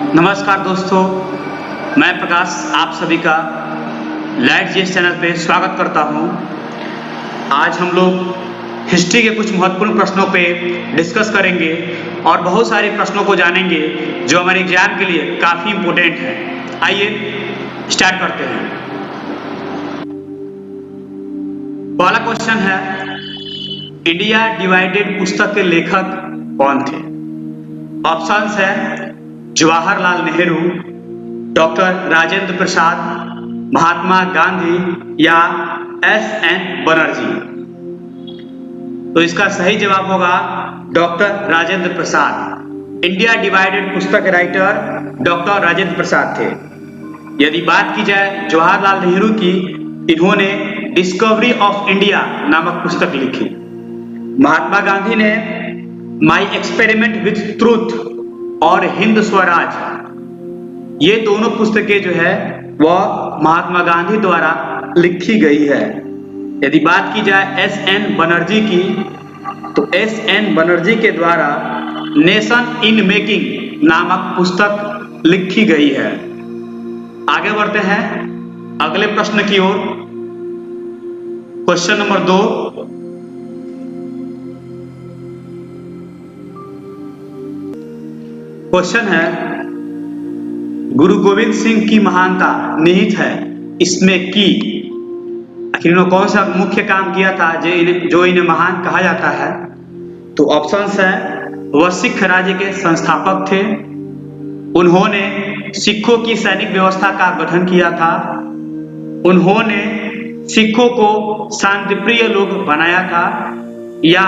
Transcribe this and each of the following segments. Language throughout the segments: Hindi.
नमस्कार दोस्तों, मैं प्रकाश आप सभी का लाइट जीएस चैनल पे स्वागत करता हूं। आज हम लोग हिस्ट्री के कुछ महत्वपूर्ण प्रश्नों पे डिस्कस करेंगे और बहुत सारे प्रश्नों को जानेंगे जो हमारे एग्जाम के लिए काफ़ी इम्पोर्टेंट है। आइए स्टार्ट करते हैं। पहला क्वेश्चन है, इंडिया डिवाइडेड पुस्तक के लेखक कौन थे? ऑप्शंस है जवाहरलाल नेहरू, डॉक्टर राजेंद्र प्रसाद, महात्मा गांधी या एस.एन. बनर्जी। तो इसका सही जवाब होगा doctor Rajendra Prasad. India divided पुस्तक के राइटर डॉक्टर राजेंद्र प्रसाद थे। यदि बात की जाए जवाहरलाल नेहरू की, इन्होंने डिस्कवरी ऑफ इंडिया नामक पुस्तक लिखी। महात्मा गांधी ने माई एक्सपेरिमेंट विथ ट्रूथ और हिंद स्वराज, ये दोनों पुस्तकें जो है वह महात्मा गांधी द्वारा लिखी गई है। यदि बात की जाए एस.एन. बनर्जी की, तो एस.एन. बनर्जी के द्वारा नेशन इन मेकिंग नामक पुस्तक लिखी गई है। आगे बढ़ते हैं अगले प्रश्न की ओर। क्वेश्चन नंबर 2, क्वेश्चन है, गुरु गोविंद सिंह की महानता निहित है इसमें कि आखिर इन्होंने कौन सा मुख्य काम किया था जो इन्हें महान कहा जाता है? तो ऑप्शंस है, वह सिख राज्य के संस्थापक थे, उन्होंने सिखों की सैनिक व्यवस्था का गठन किया था, उन्होंने सिखों को शांतिप्रिय लोग बनाया था, या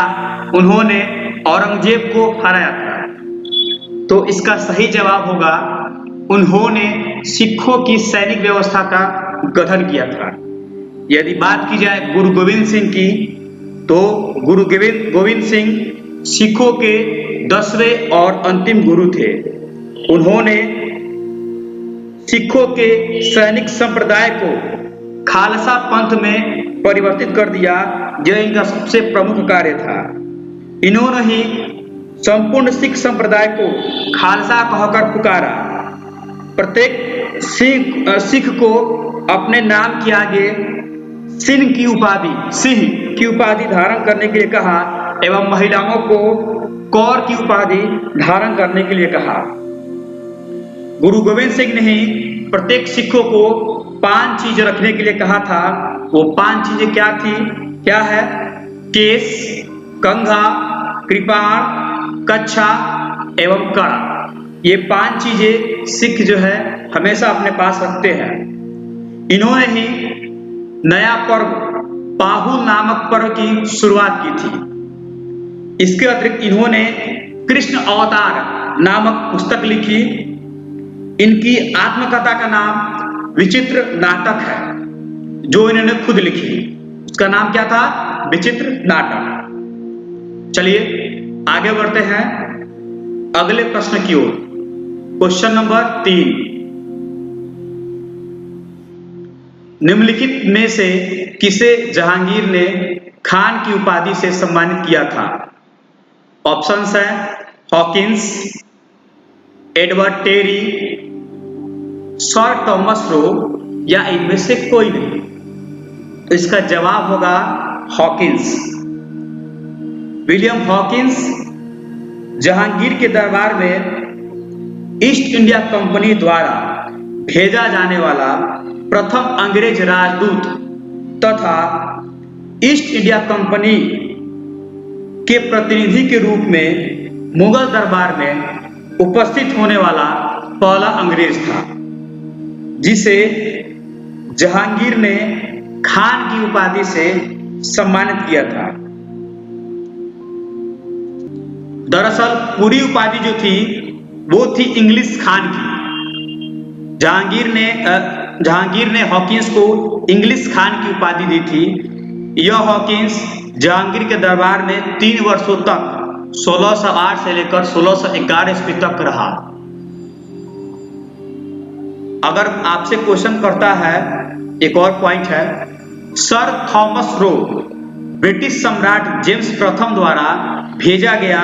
उन्होंने औरंगजेब को हराया था। तो इसका सही जवाब होगा उन्होंने सिखों की सैनिक व्यवस्था का गठन किया था। यदि बात की जाए गुरु गोविंद सिंह की, तो गुरु गोविंद सिंह सिखों के 10वें और अंतिम गुरु थे। उन्होंने सिखों के सैनिक संप्रदाय को खालसा पंथ में परिवर्तित कर दिया, यह इनका सबसे प्रमुख कार्य था। इन्होंने ही संपूर्ण सिख संप्रदाय को खालसा कहकर पुकारा। प्रत्येक सिख को अपने नाम के आगे सिंह की उपाधि धारण करने के लिए कहा एवं महिलाओं को कौर की उपाधि धारण करने के लिए कहा। गुरु गोविंद सिंह ने ही प्रत्येक सिखों को 5 चीजें रखने के लिए कहा था। वो 5 चीजें क्या है? केस, कंघा, कृपाण, कच्छा एवं कड़ा। ये 5 चीजें सिख जो है हमेशा अपने पास रखते हैं। इन्होंने ही नया पर्व पाहुल नामक पर्व की शुरुआत की थी। इसके अतिरिक्त इन्होंने कृष्ण अवतार नामक पुस्तक लिखी। इनकी आत्मकथा का नाम विचित्र नाटक है, जो इन्होंने खुद लिखी। उसका नाम क्या था? विचित्र नाटक। चलिए आगे बढ़ते हैं अगले प्रश्न की ओर। क्वेश्चन नंबर 3, निम्नलिखित में से किसे जहांगीर ने खान की उपाधि से सम्मानित किया था? ऑप्शंस है Hawkins, Edward Terry, Sir Thomas Roe या इनमें से कोई नहीं। तो इसका जवाब होगा हॉकिंस। विलियम हॉकिंस जहांगीर के दरबार में ईस्ट इंडिया कंपनी द्वारा भेजा जाने वाला प्रथम अंग्रेज राजदूत तथा ईस्ट इंडिया कंपनी के प्रतिनिधि के रूप में मुगल दरबार में उपस्थित होने वाला पहला अंग्रेज था, जिसे जहांगीर ने खान की उपाधि से सम्मानित किया था। दरअसल पूरी उपाधि जो थी वो थी इंग्लिश खान की। जहांगीर ने हॉकिंस को इंग्लिश खान की उपाधि दी थी। यह हॉकिंस जहांगीर के दरबार में 3 वर्षों तक 1608 से लेकर 1611 ईस्वी तक रहा। अगर आपसे क्वेश्चन करता है, एक और पॉइंट है, सर थॉमस रो ब्रिटिश सम्राट जेम्स प्रथम द्वारा भेजा गया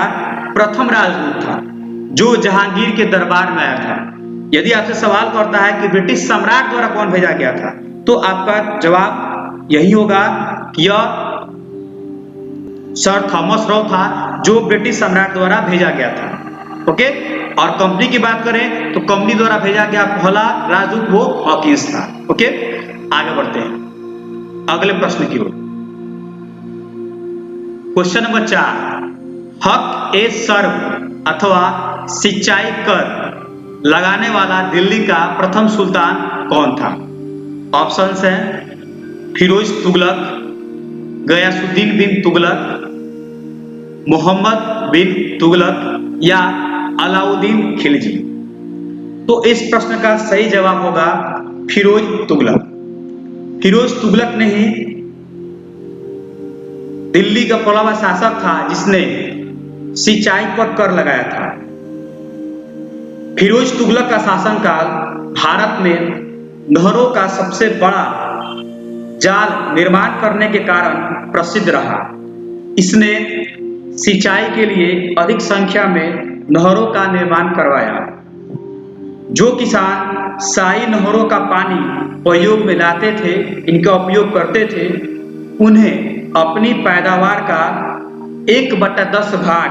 प्रथम राजदूत था जो जहांगीर के दरबार में आया था। यदि आपसे सवाल करता है कि ब्रिटिश सम्राट द्वारा कौन भेजा गया था, तो आपका जवाब यही होगा कि यह सर थॉमस रो था जो ब्रिटिश सम्राट द्वारा भेजा गया था। ओके, और कंपनी की बात करें तो कंपनी द्वारा भेजा गया पहला राजदूत वो हॉकिंस था। ओके, आगे बढ़ते हैं अगले प्रश्न की ओर। क्वेश्चन नंबर 4, हक ए सर्व अथवा सिंचाई कर लगाने वाला दिल्ली का प्रथम सुल्तान कौन था? ऑप्शंस हैं फिरोज तुगलक, गयासुद्दीन बिन तुगलक, मोहम्मद बिन तुगलक या अलाउद्दीन खिलजी। तो इस प्रश्न का सही जवाब होगा फिरोज तुगलक। फिरोज तुगलक ने ही दिल्ली का पहला शासक था जिसने सिंचाई पर कर लगाया था। फिरोज तुगलक का शासनकाल भारत में नहरों का सबसे बड़ा जाल निर्माण करने के कारण प्रसिद्ध रहा। इसने सिंचाई के लिए अधिक संख्या में नहरों का निर्माण करवाया। जो किसान शाही नहरों का पानी प्रयोग में लाते थे, इनका उपयोग करते थे, उन्हें अपनी पैदावार का 1/10 भाग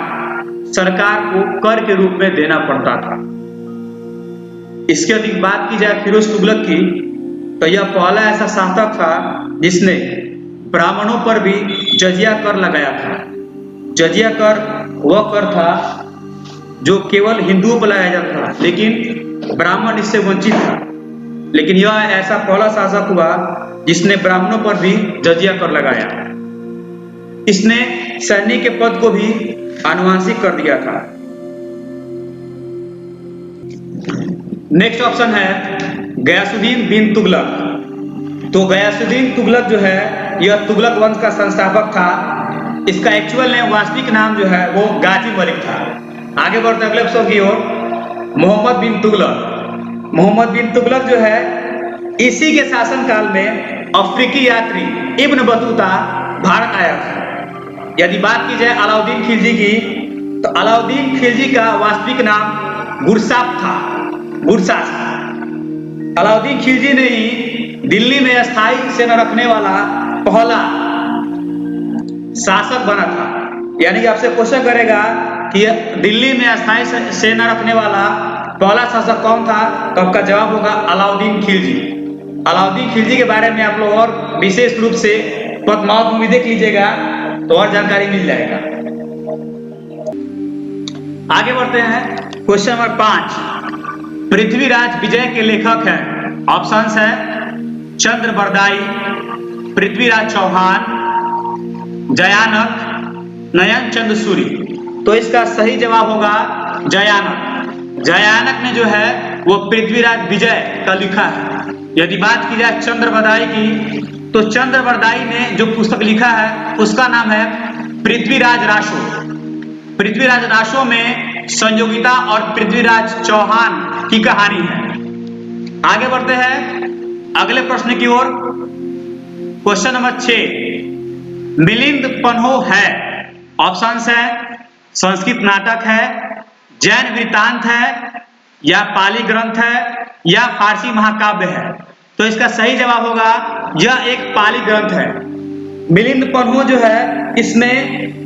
सरकार को कर के रूप में देना पड़ता था। इसके अधिक बात की जाए फिरोज तुगलक की, तो यह पहला ऐसा शासक था जिसने ब्राह्मणों पर भी जजिया कर लगाया था। जजिया कर वह कर था जो केवल हिंदुओं पर लगाया जाता था, लेकिन ब्राह्मण इससे वंचित था। लेकिन यह ऐसा पहला शासक हुआ जिसने ब्राह्मणों पर भी जजिया कर लगाया। इसने सैनिक के पद को भी आनुवंशिक कर दिया था। नेक्स्ट ऑप्शन है गयासुद्दीन बिन तुगलक। तो गयासुद्दीन तुगलक जो है यह तुगलक वंश का संस्थापक था। इसका एक्चुअल नेम, वास्तविक नाम जो है वो गाजी मलिक था। आगे बढ़ते अगले ऑप्शन की ओर। मोहम्मद बिन तुगलक। मोहम्मद बिन तुगलक जो है इसी के शासनकाल में अफ्रीकी यात्री इब्न बतूता भारत आया था। यदि बात की जाए अलाउद्दीन खिलजी की, तो अलाउद्दीन खिलजी का वास्तविक नाम गुरसाप था। गुरसाप। अलाउद्दीन खिलजी ने ही दिल्ली में अस्थायी सेना रखने वाला पहला शासक बना था। यानी कि आपसे क्वेश्चन करेगा कि दिल्ली में अस्थायी सेना रखने वाला पहला शासक कौन था, तो आपका जवाब होगा अलाउद्दीन खिलजी। अलाउद्दीन खिलजी के बारे में आप लोग और विशेष रूप से पद्मावत मूवी देख लीजिएगा तो और जानकारी मिल जाएगा। आगे बढ़ते हैं क्वेश्चन नंबर 5, पृथ्वीराज विजय के लेखक हैं। ऑप्शंस है चंद्रबरदाई, पृथ्वीराज चौहान, जयानक, नयन चंद सूरी। तो इसका सही जवाब होगा जयानक। जयानक ने जो है वो पृथ्वीराज विजय का लिखा है। यदि बात की जाए चंद्रबरदाई की, तो चंद्रबरदाई ने जो पुस्तक लिखा है उसका नाम है पृथ्वीराज रासो। पृथ्वीराज रासो में संयोगिता और पृथ्वीराज चौहान की कहानी है। आगे बढ़ते हैं अगले प्रश्न की ओर। क्वेश्चन नंबर 6, मिलिंद पन्हो है। ऑप्शंस है संस्कृत नाटक है, जैन वृत्तांत है, या पाली ग्रंथ है, या फारसी महाकाव्य है। तो इसका सही जवाब होगा यह एक पाली ग्रंथ है। मिलिंद पन्हो जो है इसमें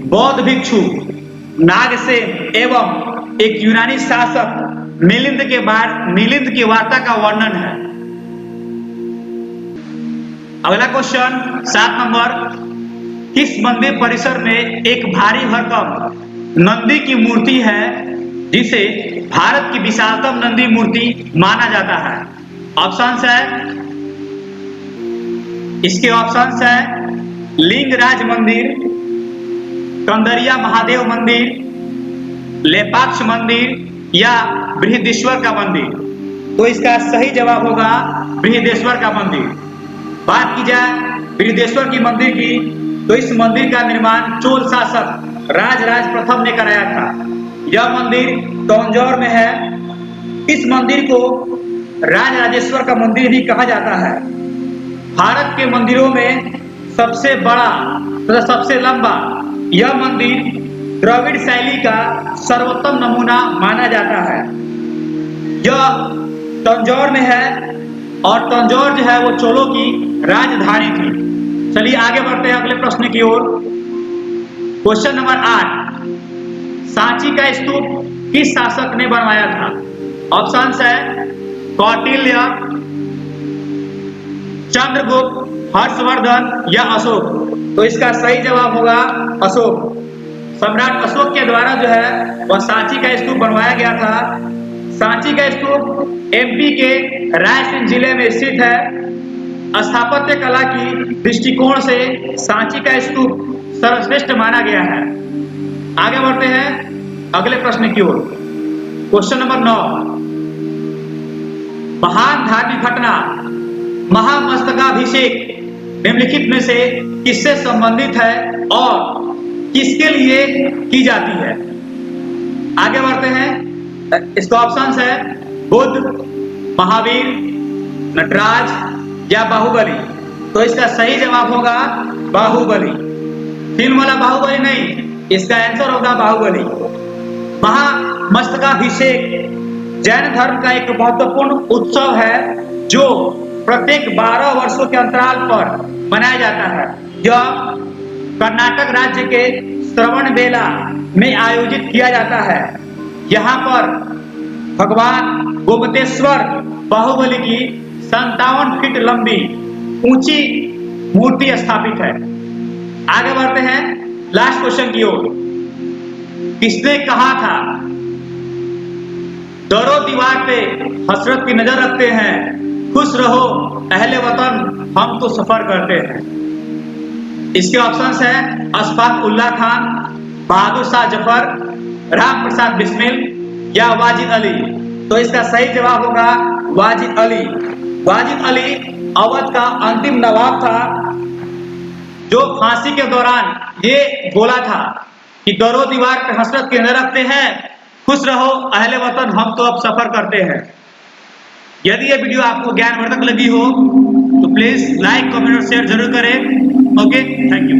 बौद्ध भिक्षु नागसेन एवं एक यूनानी शासक मिलिंद की वार्ता का वर्णन है। अगला क्वेश्चन 7 नंबर, किस मंदिर परिसर में एक भारी भरकम नंदी की मूर्ति है जिसे भारत की विशालतम नंदी मूर्ति माना जाता है? ऑप्शंस है, इसके ऑप्शंस है लिंगराज मंदिर, कंदरिया महादेव मंदिर, लेपाक्ष मंदिर या बृहदेश्वर का मंदिर। तो इसका सही जवाब होगा बृहदेश्वर का मंदिर। बात की जाए बृहदेश्वर की मंदिर की, तो इस मंदिर का निर्माण चोल शासक राजराज प्रथम ने कराया था। यह मंदिर तंजौर में है। इस मंदिर को राजराजेश्वर का मंदिर भी कहा जाता है। भारत के मंदिरों में सबसे बड़ा तथा सबसे लंबा यह मंदिर द्रविड़ शैली का सर्वोत्तम नमूना माना जाता है। यह तंजौर में है और तंजौर जो है वो चोलों की राजधानी थी। चलिए आगे बढ़ते हैं अगले प्रश्न की ओर। क्वेश्चन नंबर 8, सांची का स्तूप किस शासक ने बनवाया था? ऑप्शंस है कौटिल्य, चंद्रगुप्त, हर्षवर्धन या अशोक। तो इसका सही जवाब होगा अशोक। सम्राट अशोक के द्वारा जो है वह सांची का स्तूप बनवाया गया था। सांची का स्तूप एमपी के रायसेन जिले में स्थित है। स्थापत्य कला की दृष्टिकोण से सांची का स्तूप सर्वश्रेष्ठ माना गया है। आगे बढ़ते हैं अगले प्रश्न की ओर। क्वेश्चन नंबर 9, महान धार्मिक घटना महामस्तकाभिषेक निम्नलिखित में से किससे संबंधित है और किसके लिए की जाती है? आगे बढ़ते हैं। इसका ऑप्शंस है बुद्ध, महावीर, नटराज या बाहुबली। तो इसका सही जवाब होगा बाहुबली। फिल्म वाला बाहुबली नहीं, इसका आंसर होगा बाहुबली। महामस्तकाभिषेक जैन धर्म का एक महत्वपूर्ण उत्सव है जो प्रत्येक 12 वर्षों के अंतराल पर मनाया जाता है। यह कर्नाटक राज्य के श्रवणबेला में आयोजित किया जाता है। यहाँ पर भगवान गोमतेश्वर बाहुबली की 57 फीट लंबी ऊंची मूर्ति स्थापित है। आगे बढ़ते हैं लास्ट क्वेश्चन की ओर। किसने कहा था दरो दीवार पे हसरत की नजर रखते हैं, खुश रहो अहले वतन हम तो सफर करते हैं? इसके ऑप्शंस हैं अशफाक उल्लाह खान, बहादुर शाह जफर, राम प्रसाद बिस्मिल या वाजिद अली। तो इसका सही जवाब होगा वाजिद अली। वाजिद अली अवध का अंतिम नवाब था जो फांसी के दौरान ये बोला था कि दरो दीवार पे हसरत की नजर रखते हैं, खुश रहो अहले वतन हम तो अब सफर करते हैं। यदि ये वीडियो आपको ज्ञानवर्धक लगी हो तो प्लीज लाइक, कमेंट और शेयर जरूर करें। Okay, thank you.